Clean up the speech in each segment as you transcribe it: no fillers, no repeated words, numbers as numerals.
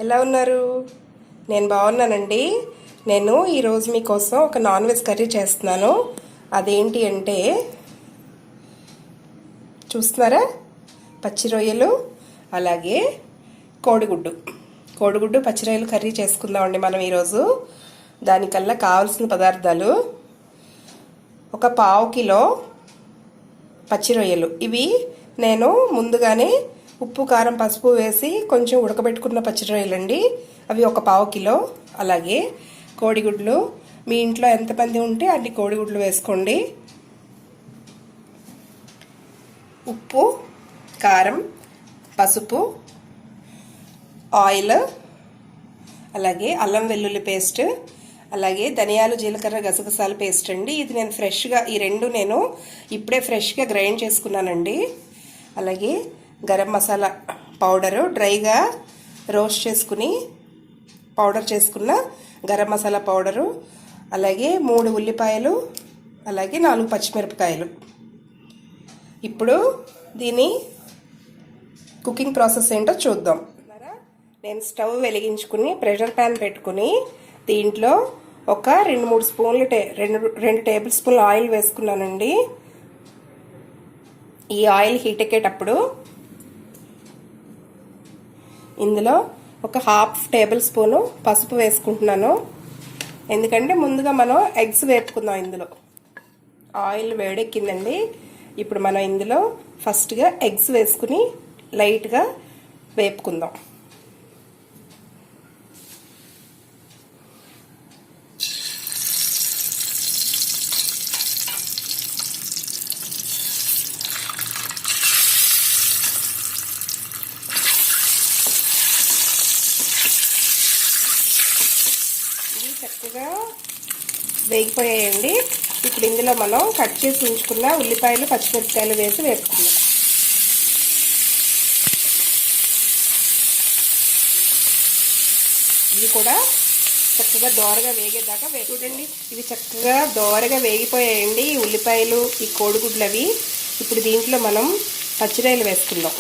ఎలా ఉన్నారు? నేను బాగున్నానండి. నేను ఈరోజు మీకోసం ఒక నాన్ వెజ్ కర్రీ చేస్తున్నాను. అదేంటి అంటే చూస్తున్నారా, పచ్చి రొయ్యలు అలాగే కోడిగుడ్డు కోడిగుడ్డు పచ్చి రొయ్యలు కర్రీ చేసుకుందామండి మనం ఈరోజు. దానికల్లా కావాల్సిన పదార్థాలు: ఒక పావు కిలో పచ్చి రొయ్యలు. ఇవి నేను ముందుగానే ఉప్పు కారం పసుపు వేసి కొంచెం ఉడకబెట్టుకున్న పచ్చి రొయ్యలండి. అవి ఒక పావు కిలో. అలాగే కోడిగుడ్లు, మీ ఇంట్లో ఎంతమంది ఉంటే అన్ని కోడిగుడ్లు వేసుకోండి. ఉప్పు, కారం, పసుపు, ఆయిల్, అలాగే అల్లం వెల్లుల్లి పేస్ట్, అలాగే ధనియాలు జీలకర్ర గసగసాల పేస్ట్ అండి. ఇది నేను ఫ్రెష్గా, ఈ రెండు నేను ఇప్పుడే ఫ్రెష్గా గ్రైండ్ చేసుకున్నానండి. అలాగే గరం మసాలా పౌడరు, డ్రైగా రోస్ట్ చేసుకుని పౌడర్ చేసుకున్న గరం మసాలా పౌడరు, అలాగే 3 ఉల్లిపాయలు, అలాగే 4 పచ్చిమిరపకాయలు. ఇప్పుడు దీని కుకింగ్ ప్రాసెస్ ఏంటో చూద్దాం. నేను స్టవ్ వెలిగించుకుని ప్రెషర్ ప్యాన్ పెట్టుకుని దీంట్లో ఒక 2-3 స్పూన్లు 2 టేబుల్ స్పూన్లు ఆయిల్ వేసుకున్నానండి. ఈ ఆయిల్ హీట్ ఎక్కేటప్పుడు ఇందులో ఒక 1/2 టేబుల్ స్పూను పసుపు వేసుకుంటున్నాను. ఎందుకంటే ముందుగా మనం ఎగ్స్ వేపుకుందాం. ఇందులో ఆయిల్ వేడెక్కిందండి. ఇప్పుడు మనం ఇందులో ఫస్ట్గా ఎగ్స్ వేసుకుని లైట్గా వేపుకుందాం. చక్కగా వేగిపోయాయండి. ఇప్పుడు ఇందులో మనం కట్ చేసి ఉంచుకున్న ఉల్లిపాయలు పచ్చిమిరపకాయలు వేసి వేపుకుందాం. ఇవి కూడా చక్కగా దోరగా వేగేదాకా చూడండి. ఇవి చక్కగా దోరగా వేగిపోయాయండి ఈ ఉల్లిపాయలు, ఈ కోడిగుడ్లు అవి. ఇప్పుడు దీంట్లో మనం పచ్చిరొయ్యలు వేసుకుందాం.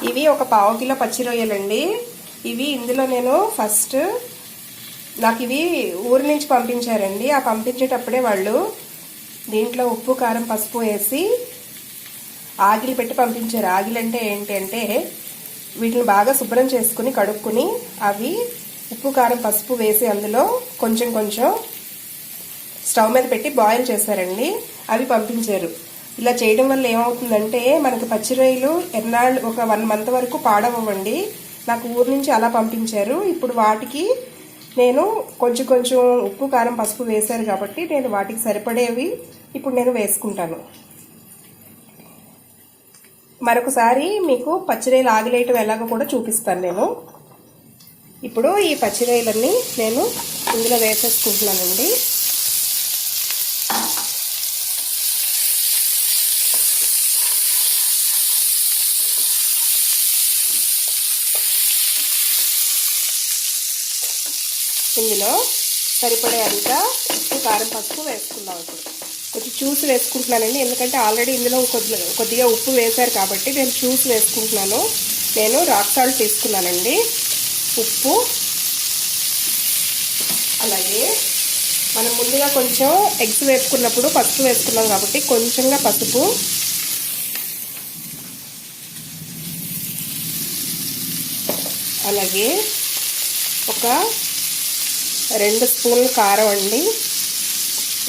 ఇవి ఒక పావు కిలో పచ్చి రొయ్యలండి. ఇవి ఇందులో నేను ఫస్ట్ నాకు ఇవి ఊరి నుంచి పంపించారండి. ఆ పంపించేటప్పుడే వాళ్ళు దీంట్లో ఉప్పు కారం పసుపు వేసి ఆగిలి పెట్టి పంపించారు. ఆగిలి అంటే ఏంటి అంటే వీటిని బాగా శుభ్రం చేసుకుని కడుక్కుని అవి ఉప్పు కారం పసుపు వేసి అందులో కొంచెం కొంచెం స్టవ్ మీద పెట్టి బాయిల్ చేశారండి. అవి పంపించారు. ఇలా చేయడం వల్ల ఏమవుతుందంటే మనకి పచ్చి రొయ్యలు ఎన్నాళ్ళు ఒక 1 మంత్ వరకు పాడవండి. నాకు ఊరి నుంచి అలా పంపించారు. ఇప్పుడు వాటికి నేను కొంచెం కొంచెం ఉప్పు కారం పసుపు వేశారు కాబట్టి నేను వాటికి సరిపడేవి ఇప్పుడు నేను వేసుకుంటాను. మరొకసారి మీకు పచ్చిరొయ్యలు ఆగిలేయటం ఎలాగో కూడా చూపిస్తాను నేను. ఇప్పుడు ఈ పచ్చిరొయ్యలన్నీ నేను ఇందులో వేసేసుకుంటున్నానండి. ఇందులో సరిపడే అంత ఉప్పు కారం పసుపు వేసుకుందాం. ఇప్పుడు కొంచెం చూసి వేసుకుంటున్నానండి, ఎందుకంటే ఆల్రెడీ ఇందులో కొద్దిగా ఉప్పు వేశారు కాబట్టి నేను చూసి వేసుకుంటున్నాను. నేను రాక్ సాల్ట్ తీసుకున్నానండి, ఉప్పు, అలాగే మనం ముందుగా కొంచెం ఎగ్స్ వేసుకున్నప్పుడు పసుపు వేసుకున్నాం కాబట్టి కొంచెంగా పసుపు, అలాగే ఒక 2 స్పూన్లు కారం అండి.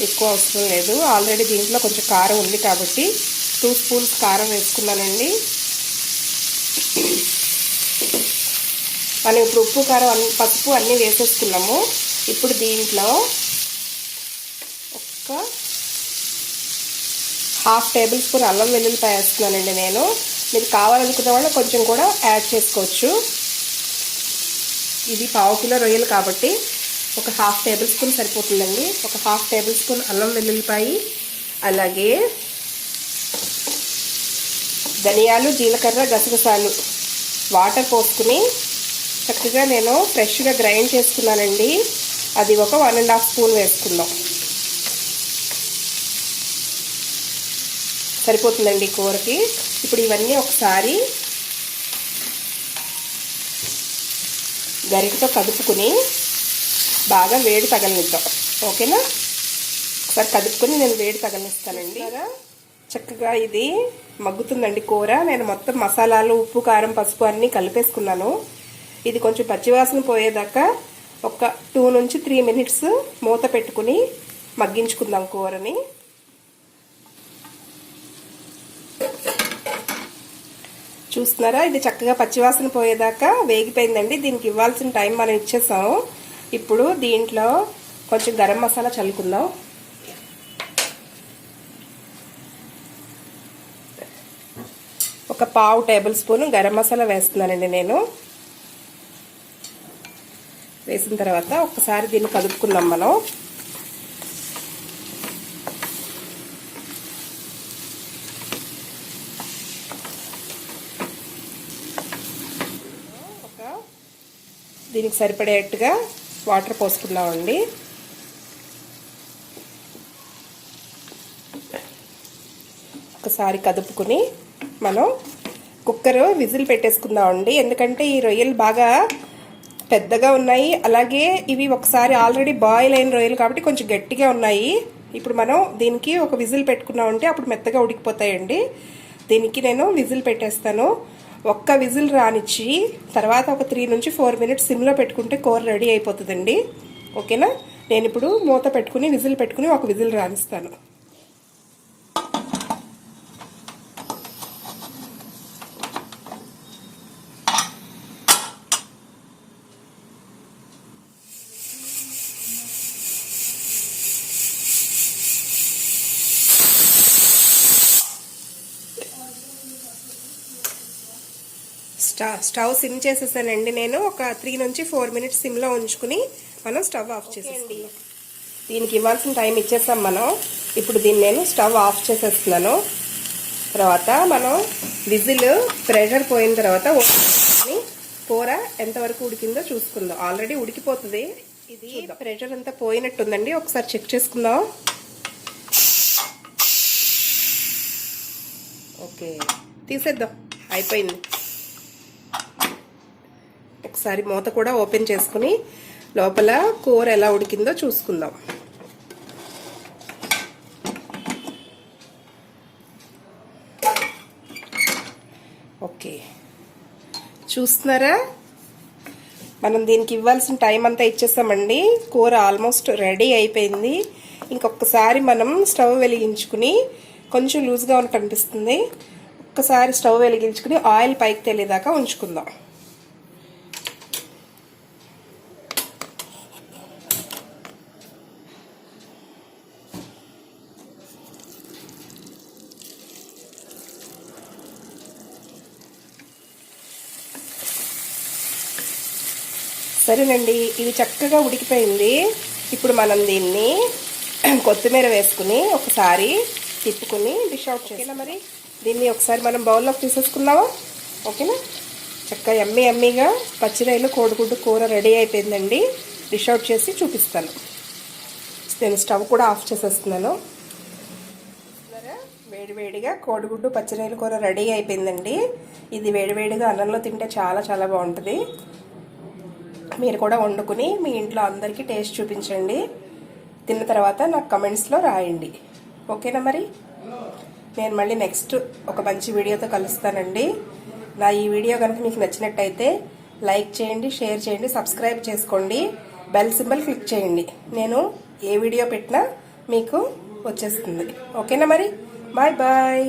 ఎక్కువ అవసరం లేదు, ఆల్రెడీ దీంట్లో కొంచెం కారం ఉంది కాబట్టి 2 స్పూన్స్ కారం వేసుకున్నానండి. మనం ఇప్పుడు ఉప్పు కారం పసుపు అన్నీ వేసేసుకున్నాము. ఇప్పుడు దీంట్లో ఒక 1/2 టేబుల్ స్పూన్ అల్లం వెల్లుల్లిపాయ వేస్తున్నానండి నేను. మీరు కావాలనుకున్న వాళ్ళు కొంచెం కూడా యాడ్ చేసుకోవచ్చు. ఇది పావు కిలో రొయ్యలు కాబట్టి ఒక 1/2 టేబుల్ స్పూన్ సరిపోతుందండి. ఒక 1/2 టేబుల్ స్పూన్ అల్లం వెల్లుల్లిపాయ, అలాగే ధనియాలు జీలకర్ర గసగసాలు వాటర్ పోసుకుని చక్కగా నేను ఫ్రెష్గా గ్రైండ్ చేసుకున్నానండి. అది ఒక 1.5 స్పూన్ వేసుకుందాం. సరిపోతుందండి కూరకి. ఇప్పుడు ఇవన్నీ ఒకసారి గరిటతో కదుపుకుని బాగా వేడి తగలనిద్దాం. ఓకేనా? ఒకసారి కదుపుకొని నేను వేడి తగలనిస్తానండి. చక్కగా ఇది మగ్గుతుందండి కూర. నేను మొత్తం మసాలాలు, ఉప్పు, కారం, పసుపు అన్నీ కలిపేసుకున్నాను. ఇది కొంచెం పచ్చివాసన పోయేదాకా ఒక 2 నుంచి 3 మినిట్స్ మూత పెట్టుకుని మగ్గించుకుందాం కూరని. చూస్తున్నారా, ఇది చక్కగా పచ్చివాసన పోయేదాకా వేగిపోయిందండి. దీనికి ఇవ్వాల్సిన టైం మనం ఇచ్చేసాం. ఇప్పుడు దీంట్లో కొంచెం గరం మసాలా చల్లుకుందాం. ఒక 1/2 టేబుల్ స్పూన్ గరం మసాలా వేస్తున్నానండి నేను. వేసిన తర్వాత ఒకసారి దీన్ని కదుపుకుందాం మనం. దీనికి సరిపడేట్టుగా వాటర్ పోసుకుందామండి. ఒకసారి కదుపుకుని మనం కుక్కర్ విజిల్ పెట్టేసుకుందామండి. ఎందుకంటే ఈ రొయ్యలు బాగా పెద్దగా ఉన్నాయి, అలాగే ఇవి ఒకసారి ఆల్రెడీ బాయిల్ అయిన రొయ్యలు కాబట్టి కొంచెం గట్టిగా ఉన్నాయి. ఇప్పుడు మనం దీనికి ఒక విజిల్ పెట్టుకున్నామంటే అప్పుడు మెత్తగా ఉడికిపోతాయండి. దీనికి నేను విజిల్ పెట్టేస్తాను. ఒక్క విజిల్ రానిచ్చి తర్వాత ఒక 3 నుంచి 4 మినిట్స్ సిమ్లో పెట్టుకుంటే కూర రెడీ అయిపోతుందండి. ఓకేనా? నేను ఇప్పుడు మూత పెట్టుకుని విజిల్ పెట్టుకుని ఒక విజిల్ రానిస్తాను. స్టవ్ సిమ్ చేసేసానండి. నేను ఒక 3 నుంచి 4 మినిట్స్ సిమ్లో ఉంచుకుని మనం స్టవ్ ఆఫ్ చేసేయండి. దీనికి ఇవ్వాల్సిన టైం ఇచ్చేస్తాం మనం. ఇప్పుడు దీన్ని నేను స్టవ్ ఆఫ్ చేసేస్తున్నాను. తర్వాత మనం విజిల్ ప్రెషర్ పోయిన తర్వాత కూర ఎంతవరకు ఉడికిందో చూసుకుందాం. ఆల్రెడీ ఉడికిపోతుంది. ఇది ప్రెషర్ అంతా పోయినట్టుందండి. ఒకసారి చెక్ చేసుకుందాం. ఓకే, తీసేద్దాం. అయిపోయింది. ఒకసారి మూత కూడా ఓపెన్ చేసుకుని లోపల కూర ఎలా ఉడికిందో చూసుకుందాం. ఓకే, చూస్తున్నారా, మనం దీనికి ఇవ్వాల్సిన టైం అంతా ఇచ్చేస్తామండి. కూర ఆల్మోస్ట్ రెడీ అయిపోయింది. ఇంకొకసారి మనం స్టవ్ వెలిగించుకుని, కొంచెం లూజ్గా ఉన్నట్టు అనిపిస్తుంది, ఒక్కసారి స్టవ్ వెలిగించుకుని ఆయిల్ పైకి తేలేదాకా ఉంచుకుందాం. సరేనండి, ఇది చక్కగా ఉడికిపోయింది. ఇప్పుడు మనం దీన్ని కొత్తిమీర వేసుకుని ఒకసారి తిప్పుకుని డిష్ అవుట్ చేయాలి. మరి దీన్ని ఒకసారి మనం బౌల్లోకి తీసేసుకుందామా? ఓకేనా? చక్కగా ఎమ్మీగా పచ్చిరొయ్యలు కోడిగుడ్డు కూర రెడీ అయిపోయిందండి. డిష్ అవుట్ చేసి చూపిస్తాను. నేను స్టవ్ కూడా ఆఫ్ చేసేస్తున్నాను. వేడివేడిగా కోడిగుడ్డు పచ్చిరొయ్యల కూర రెడీ అయిపోయిందండి. ఇది వేడివేడిగా అన్నంలో తింటే చాలా చాలా బాగుంటుంది. మీరు కూడా వండుకుని మీ ఇంట్లో అందరికీ టేస్ట్ చూపించండి. తిన్న తర్వాత నాకు కమెంట్స్లో రాయండి. ఓకేనా? మరి నేను మళ్ళీ నెక్స్ట్ ఒక మంచి వీడియోతో కలుస్తానండి. నా ఈ వీడియో కనుక మీకు నచ్చినట్టయితే లైక్ చేయండి, షేర్ చేయండి, సబ్స్క్రైబ్ చేసుకోండి, బెల్ సింబల్ క్లిక్ చేయండి. నేను ఏ వీడియో పెట్టినా మీకు వచ్చేస్తుంది. ఓకేనా? మరి బాయ్ బాయ్.